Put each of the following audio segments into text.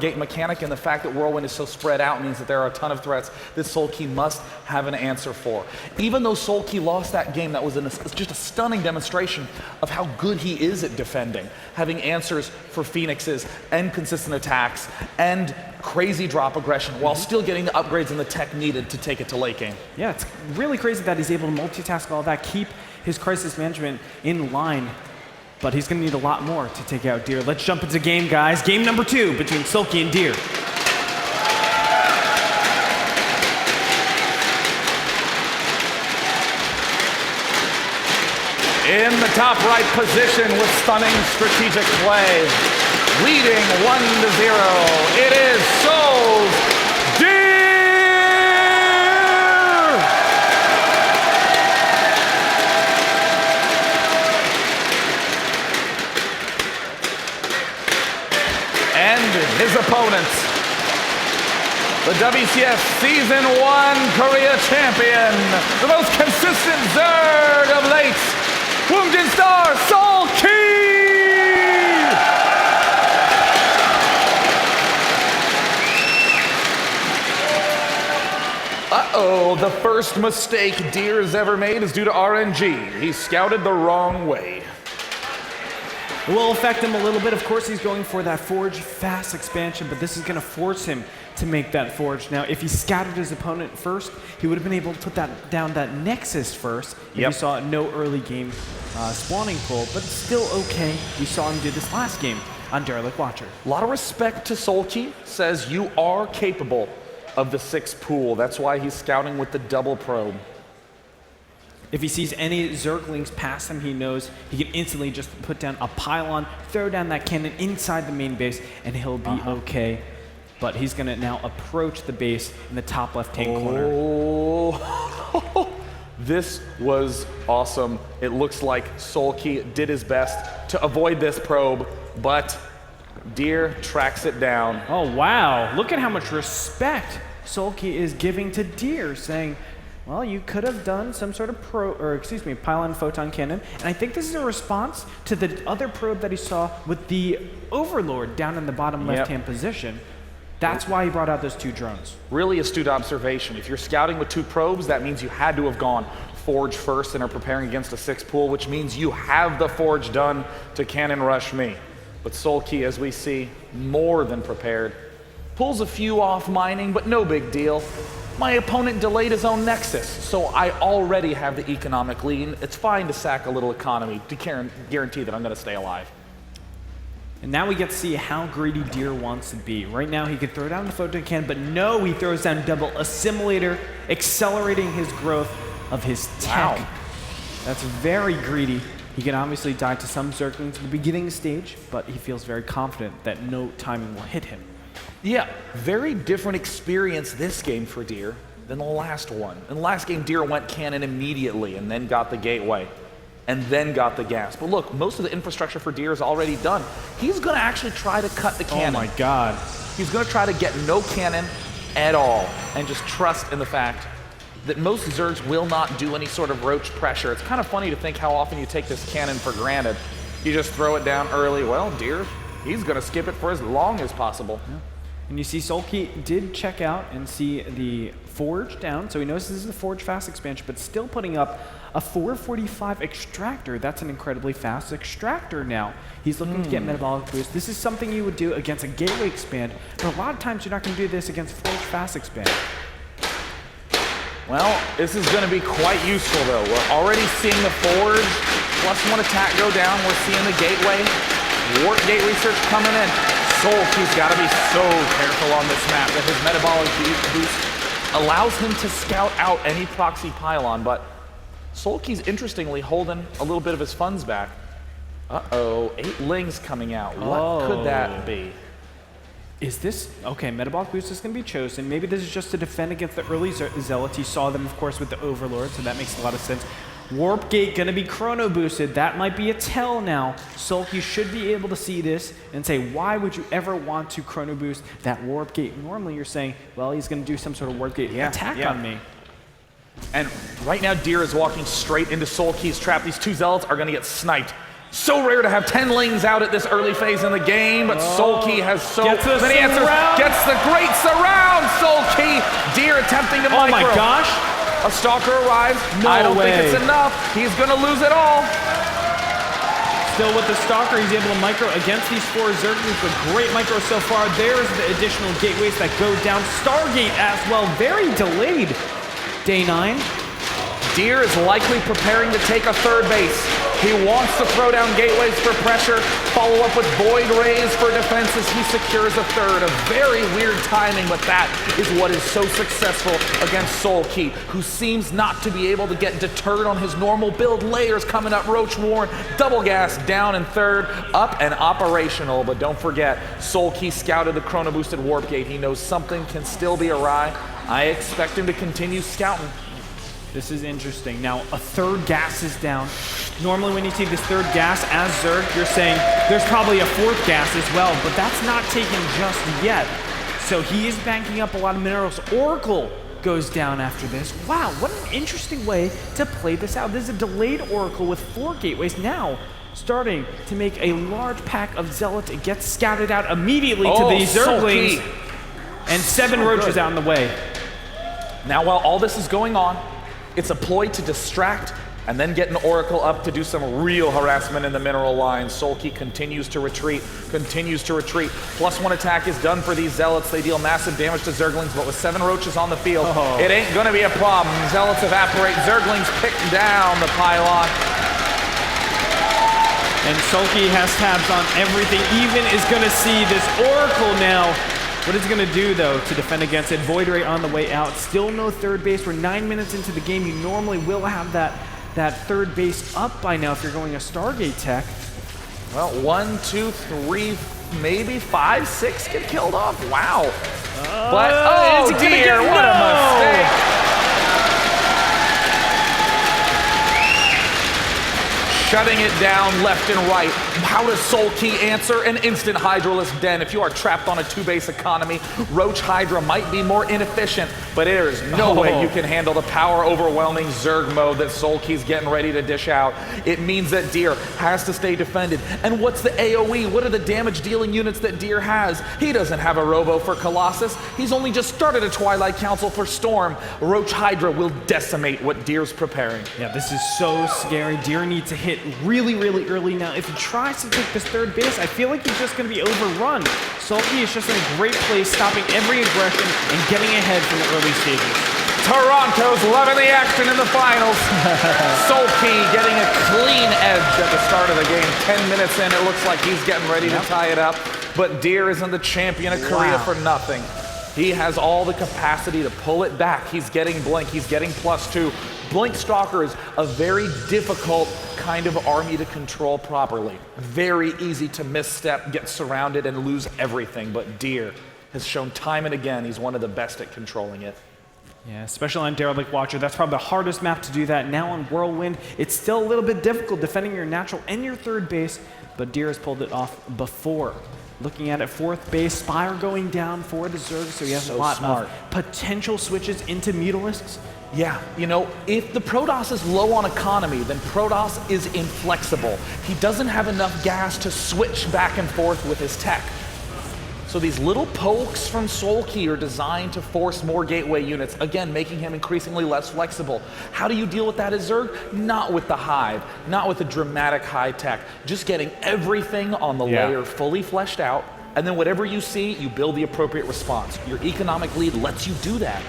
Gate mechanic, and the fact that Whirlwind is so spread out means that there are a ton of threats that Soulkey must have an answer for. Even though Soulkey lost that game, that was just a stunning demonstration of how good he is at defending, having answers for Phoenixes and consistent attacks and crazy drop aggression while still getting the upgrades and the tech needed to take it to late game. Yeah, it's really crazy that he's able to multitask all that, keep his crisis management in line. But he's going to need a lot more to take out Deer. Let's jump into game, guys. Game number 2 between Soulkey and Deer. In the top right position with stunning strategic play, leading 1-0. It is Soul's Deer! And his opponents, the WCS Season 1 Korea champion, the most consistent Zerg of late, Wounded Star Soulkey! Uh-oh, the first mistake Deer's ever made is due to RNG. He scouted the wrong way. It will affect him a little bit. Of course, he's going for that Forge fast expansion, but this is going to force him to make that Forge. Now, if he scouted his opponent first, he would have been able to put down that Nexus first. If you saw no early game spawning pull, but still okay. We saw him do this last game on Derelict Watcher. A lot of respect to Soulkey, says you are capable of the 6 pool. That's why he's scouting with the double probe. If he sees any Zerglings pass him, he knows he can instantly just put down a pylon, throw down that cannon inside the main base, and he'll be okay. But he's going to now approach the base in the top left-hand corner. This was awesome. It looks like Soulkey did his best to avoid this probe, but Deer tracks it down. Oh, wow. Look at how much respect Soulkey is giving to Deer, saying, well, you could have done some sort of pylon photon cannon. And I think this is a response to the other probe that he saw with the Overlord down in the bottom left-hand position. That's why he brought out those 2 drones. Really astute observation. If you're scouting with 2 probes, that means you had to have gone Forge first and are preparing against a 6 pool, which means you have the Forge done to cannon rush me. But Soulkey, as we see, more than prepared. Pulls a few off mining, but no big deal. My opponent delayed his own Nexus, so I already have the economic lead. It's fine to sack a little economy to guarantee that I'm going to stay alive. And now we get to see how greedy Deer wants to be. Right now he could throw down the photon cannon, but no, he throws down double assimilator, accelerating his growth of his tech. Wow. That's very greedy. He can obviously die to some Zerglings at the beginning stage, but he feels very confident that no timing will hit him. Yeah, very different experience this game for Deer than the last one. In the last game, Deer went cannon immediately and then got the gateway and then got the gas. But look, most of the infrastructure for Deer is already done. He's going to actually try to cut the cannon. Oh my God. He's going to try to get no cannon at all and just trust in the fact that most Zergs will not do any sort of roach pressure. It's kind of funny to think how often you take this cannon for granted. You just throw it down early. Well, Deer, he's going to skip it for as long as possible. Yeah. And you see Soulkey did check out and see the Forge down, so he knows this is a Forge fast expansion, but still putting up a 445 extractor. That's an incredibly fast extractor now. He's looking to get metabolic boost. This is something you would do against a gateway expand, but a lot of times you're not going to do this against Forge fast expand. Well, this is going to be quite useful, though. We're already seeing the Forge +1 attack go down. We're seeing the gateway, warp gate research coming in. Soulkey's got to be so careful on this map that his metabolic boost allows him to scout out any proxy pylon, but Soulkey's interestingly holding a little bit of his funds back. Uh-oh, 8 Lings coming out. What could that be? Is this, okay, metabolic boost is going to be chosen. Maybe this is just to defend against the early Zealots. You saw them, of course, with the Overlord, so that makes a lot of sense. Warp Gate going to be chrono boosted. That might be a tell now. Soulkey should be able to see this and say, why would you ever want to chrono boost that Warp Gate? Normally you're saying, well, he's going to do some sort of Warp Gate attack on me. And right now, Deer is walking straight into Soulkey's trap. These 2 Zealots are going to get sniped So rare to have 10 lanes out at this early phase in the game, but Soulkey has so many answers. Gets the great surround, Soulkey. Deer attempting to micro. Oh my gosh. A Stalker arrives. I don't think it's enough. He's gonna lose it all. Still with the Stalker, he's able to micro against these 4 Zerglings, but great micro so far. There's the additional gateways that go down. Stargate as well, very delayed. Day 9. Deer is likely preparing to take a third base. He wants to throw down gateways for pressure, follow up with Void Rays for defenses. He secures a third. A very weird timing, but that is what is so successful against Soulkey, who seems not to be able to get deterred on his normal build. Layers coming up, Roach Warren, double gas down in third, up and operational. But don't forget, Soulkey scouted the Chrono Boosted Warp Gate. He knows something can still be awry. I expect him to continue scouting. This is interesting. Now, a third gas is down. Normally when you see this third gas as Zerg, you're saying there's probably a 4th gas as well, but that's not taken just yet. So he is banking up a lot of minerals. Oracle goes down after this. Wow, what an interesting way to play this out. This is a delayed Oracle with 4 gateways now. Starting to make a large pack of Zealots. It gets scouted out immediately to the Zerglings. Soulkey. And 7 roaches out in the way. Now, while all this is going on, it's a ploy to distract and then get an Oracle up to do some real harassment in the mineral line. Soulkey continues to retreat, +1 attack is done for these Zealots. They deal massive damage to Zerglings, but with 7 roaches on the field, it ain't gonna be a problem. Zealots evaporate, Zerglings pick down the pylon. And Soulkey has tabs on everything, even is gonna see this Oracle now. What is it going to do, though, to defend against it? Void Ray on the way out. Still no third base. We're 9 minutes into the game. You normally will have that third base up by now if you're going a Stargate tech. Well, 1, 2, 3, maybe 5, 6 get killed off. Wow. But, oh dear, what a mistake. Shutting it down left and right. How does Soulkey answer? An instant Hydralisk Den. If you are trapped on a 2-base economy, Roach Hydra might be more inefficient, but there is no way you can handle the power-overwhelming Zerg mode that Soulkey's getting ready to dish out. It means that Deer has to stay defended. And what's the AoE? What are the damage-dealing units that Deer has? He doesn't have a Robo for Colossus. He's only just started a Twilight Council for Storm. Roach Hydra will decimate what Deer's preparing. Yeah, this is so scary. Deer needs to hit really, really early now. If he tries to take this third base, I feel like he's just going to be overrun. Soulkey is just in a great place, stopping every aggression and getting ahead from the early stages. Toronto's loving the action in the finals. Soulkey getting a clean edge at the start of the game. 10 minutes in, it looks like he's getting ready to tie it up. But Deer isn't the champion of Korea for nothing. He has all the capacity to pull it back. He's getting Blink, he's getting +2. Blink Stalker is a very difficult kind of army to control properly. Very easy to misstep, get surrounded, and lose everything. But Deer has shown time and again he's one of the best at controlling it. Yeah, especially on Derelict Watcher. That's probably the hardest map to do that. Now on Whirlwind, it's still a little bit difficult defending your natural and your third base, but Deer has pulled it off before. Looking at it, 4th base, Spire going down for the Zerg, so he has a lot of potential switches into Mutalisks. Yeah, you know, if the Protoss is low on economy, then Protoss is inflexible. He doesn't have enough gas to switch back and forth with his tech. So these little pokes from Soulkey are designed to force more gateway units, again, making him increasingly less flexible. How do you deal with that as Zerg? Not with the Hive, not with the dramatic high tech, just getting everything on the layer fully fleshed out, and then whatever you see, you build the appropriate response. Your economic lead lets you do that.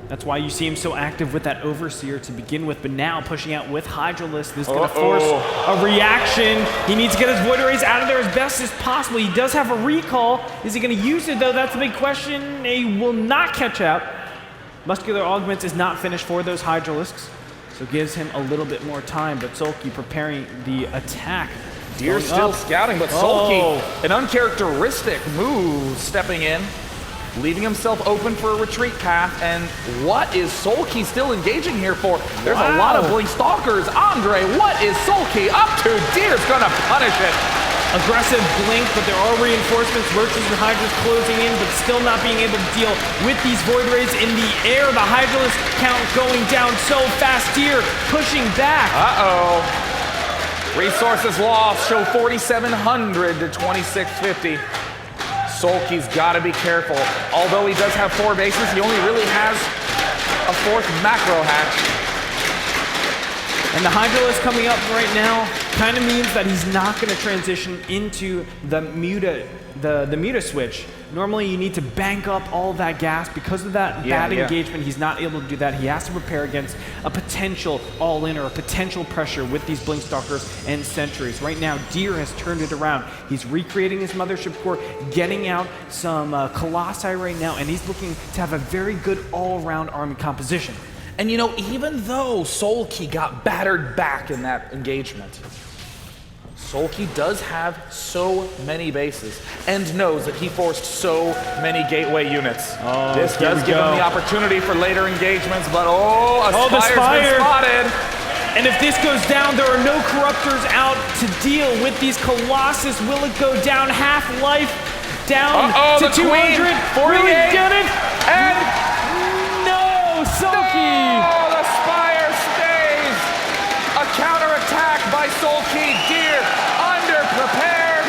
That's why you see him so active with that Overseer to begin with, but now pushing out with Hydralisk. This is going to force a reaction. He needs to get his Void Rays out of there as best as possible. He does have a recall. Is he going to use it, though? That's the big question. He will not catch out. Muscular Augments is not finished for those Hydralisks, so gives him a little bit more time, but Soulkey preparing the attack. Deer's still scouting, but Soulkey, an uncharacteristic move, stepping in, leaving himself open for a retreat path. And what is Soulkey still engaging here for? There's a lot of Blink Stalkers. Andre, what is Soulkey up to? Deer's gonna punish it. Aggressive Blink, but there are reinforcements. Roaches and Hydras closing in, but still not being able to deal with these Void Rays in the air. The Hydralisk count going down so fast. Deer pushing back. Resources lost, show 4,700 to 2,650. Soulkey's got to be careful. Although he does have 4 bases, he only really has a 4th macro hatch. And the Hydralisk coming up right now kind of means that he's not going to transition into the Muta switch. Normally you need to bank up all that gas. Because of that bad engagement, he's not able to do that. He has to prepare against a potential all-in or a potential pressure with these Blinkstalkers and Sentries. Right now, Deer has turned it around. He's recreating his Mothership Core, getting out some Colossi right now, and he's looking to have a very good all-around army composition. And you know, even though Soulkey got battered back in that engagement, Soulkey does have so many bases and knows that he forced so many gateway units. This does give him the opportunity for later engagements, but the Spire's been spotted. And if this goes down, there are no Corruptors out to deal with these Colossus. Will it go down? Half-life down to 200. Will he get it? And no, Soulkey. Oh, the Spire stays. A counterattack by Soulkey. Deer underprepared.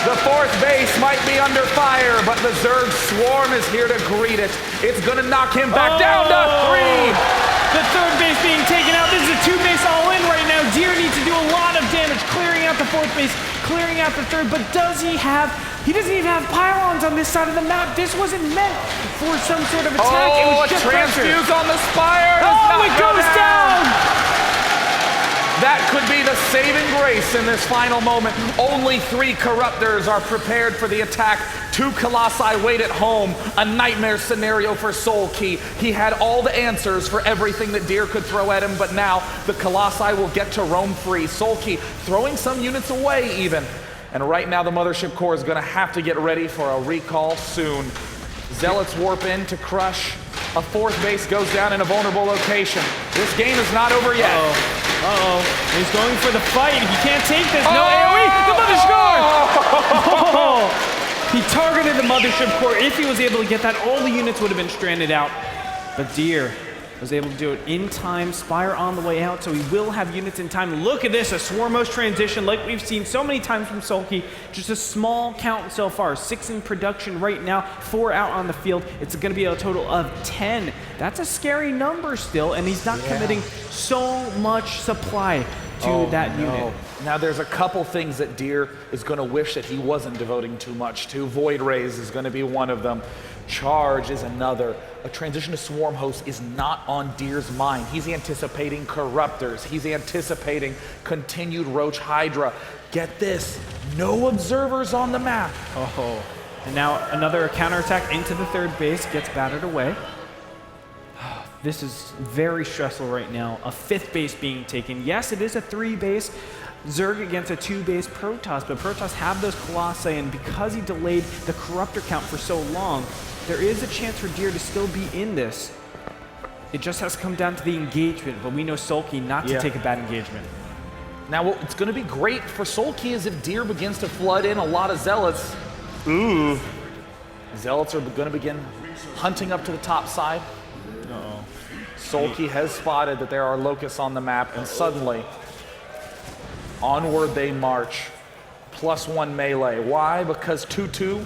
The 4th base might be under fire, but the Zerg Swarm is here to greet it. It's gonna knock him back down to 3. The 3rd base being taken out. This is a 2-base all-in right now. Deer needs to do a lot of damage, clearing out the 4th base, clearing out the 3rd, but does he have... He doesn't even have pylons on this side of the map. This wasn't meant for some sort of attack. It was just transfuse on the Spire. It goes down. That could be the saving grace in this final moment. Only 3 Corruptors are prepared for the attack. 2 Colossi wait at home. A nightmare scenario for Soulkey. He had all the answers for everything that Deer could throw at him, but now the Colossi will get to roam free. Soulkey throwing some units away even. And right now the Mothership Core is going to have to get ready for a recall soon. Zealots warp in to crush. A 4th base goes down in a vulnerable location. This game is not over yet. He's going for the fight. He can't take this. No AoE. The Mothership Core. He targeted the Mothership Core. If he was able to get that, all the units would have been stranded out. But Deer was able to do it in time. Spire on the way out, so he will have units in time. Look at this, a Swarmos transition like we've seen so many times from Soulkey. Just a small count so far. 6 in production right now, 4 out on the field. It's going to be a total of 10. That's a scary number still, and he's not committing so much supply to that unit. Now there's a couple things that Deer is going to wish that he wasn't devoting too much to. Void Rays is going to be one of them. Charge is another. A transition to Swarm Host is not on Deer's mind. He's anticipating Corruptors. He's anticipating continued Roach Hydra. Get this, no observers on the map. And now another counterattack into the 3rd base, gets battered away. This is very stressful right now. A 5th base being taken. Yes, it is a 3-base Zerg against a 2-base Protoss, but Protoss have those Colossi, and because he delayed the Corruptor count for so long, there is a chance for Deer to still be in this. It just has to come down to the engagement, but we know Soulkey not to take a bad engagement. Now, what's going to be great for Soulkey is if Deer begins to flood in a lot of Zealots. Zealots are going to begin hunting up to the top side. Soulkey has spotted that there are locusts on the map, and suddenly, onward they march. +1 melee. Why? Because 2-2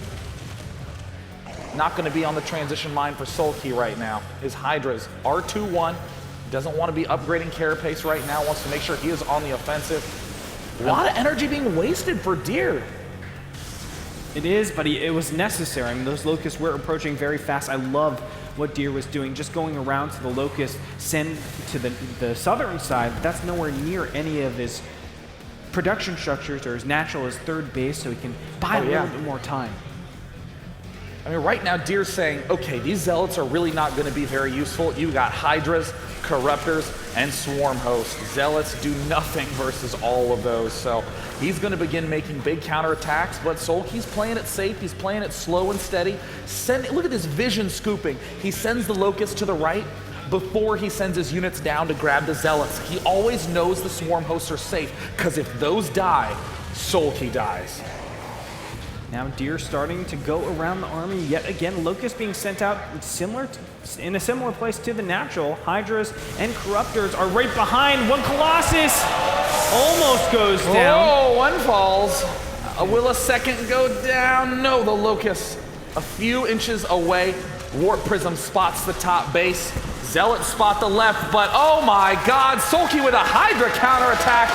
not going to be on the transition line for Soulkey right now. His Hydras are 2-1. Doesn't want to be upgrading carapace right now. Wants to make sure he is on the offensive. A lot of energy being wasted for Deer. It is, but it was necessary. I mean, those locusts were approaching very fast. I love what Deer was doing, just going around to the locust, send to the southern side. But that's nowhere near any of his production structures or his natural, his 3rd base, so he can buy a little bit more time. I mean, right now, Deer's saying, okay, these Zealots are really not going to be very useful. You got Hydras, Corruptors, and Swarm Hosts. Zealots do nothing versus all of those, so he's going to begin making big counterattacks, but Soulkey's playing it safe. He's playing it slow and steady. Look at this vision scooping. He sends the Locust to the right before he sends his units down to grab the Zealots. He always knows the Swarm Hosts are safe, because if those die, Soulkey dies. Now Deer starting to go around the army yet again. Locust being sent out in a similar place to the natural. Hydras and Corruptors are right behind. 1 Colossus Almost goes down. Oh, one falls. Will a second go down? No, the Locust a few inches away. Warp Prism spots the top base. Zealot spot the left, but oh my God, Soulkey with a Hydra counterattack.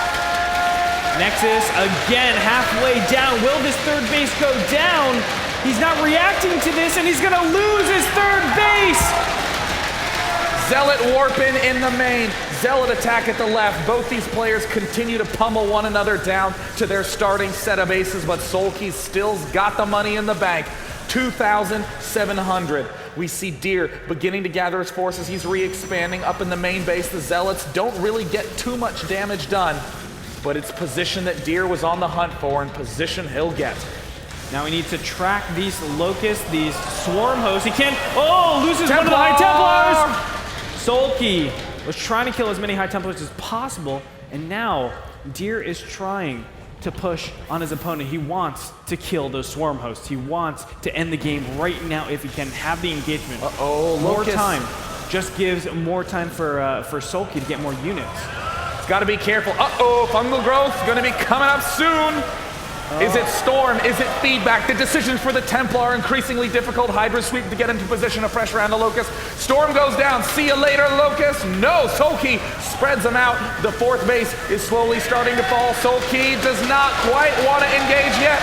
Nexus again halfway down. Will this third base go down? He's not reacting to this, and he's gonna lose his third base. Zealot warping in the main. Zealot attack at the left. Both these players continue to pummel one another down to their starting set of aces, but Soulkey still's got the money in the bank. 2,700. We see Deer beginning to gather his forces. He's re-expanding up in the main base. The Zealots don't really get too much damage done, but it's position that Deer was on the hunt for, and position he'll get. Now we need to track these Locusts, these Swarm hosts. He can't, oh, loses one of the High Templars! Soulkey was trying to kill as many High Templars as possible, and now Deer is trying to push on his opponent. He wants to kill those Swarm hosts. He wants to end the game right now if he can have the engagement. More time just gives more time for Soulkey to get more units. It's got to be careful. Fungal growth going to be coming up soon. Is it Storm? Is it Feedback? The decisions for the Templar are increasingly difficult. Hydra sweep to get into position, a fresh round of Locust. Storm goes down. See you later, Locust. No, Soulkey spreads them out. The fourth base is slowly starting to fall. Soulkey does not quite want to engage yet.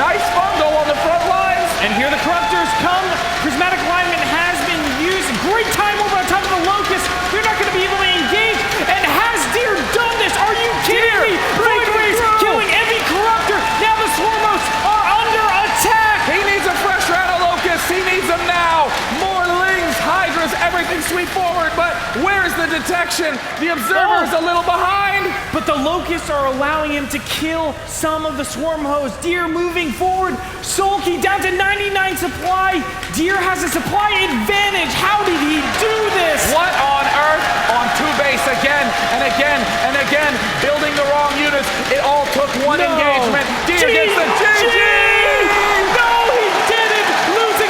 Nice fungal on the front lines. And here the Corruptors come. Prismatic Alignment has been used. Great time over on top of the Locust. They're not going to be able to engage. And has Deer done this? Are you kidding me? Void Rays killing every Corruptor. Now the Swarmos are under attack. He needs a fresh round of Locusts. He needs them now. More Lings, Hydras, everything sweep forward. But where's the detection? The Observer's a little behind. But the Locusts are allowing him to kill some of the Swarm hosts. Deer moving forward. Soulkey down to 99 supply. Deer has a supply advantage. How did he do this? What on earth? On two base again and again and again. Building the wrong units. It all took one engagement.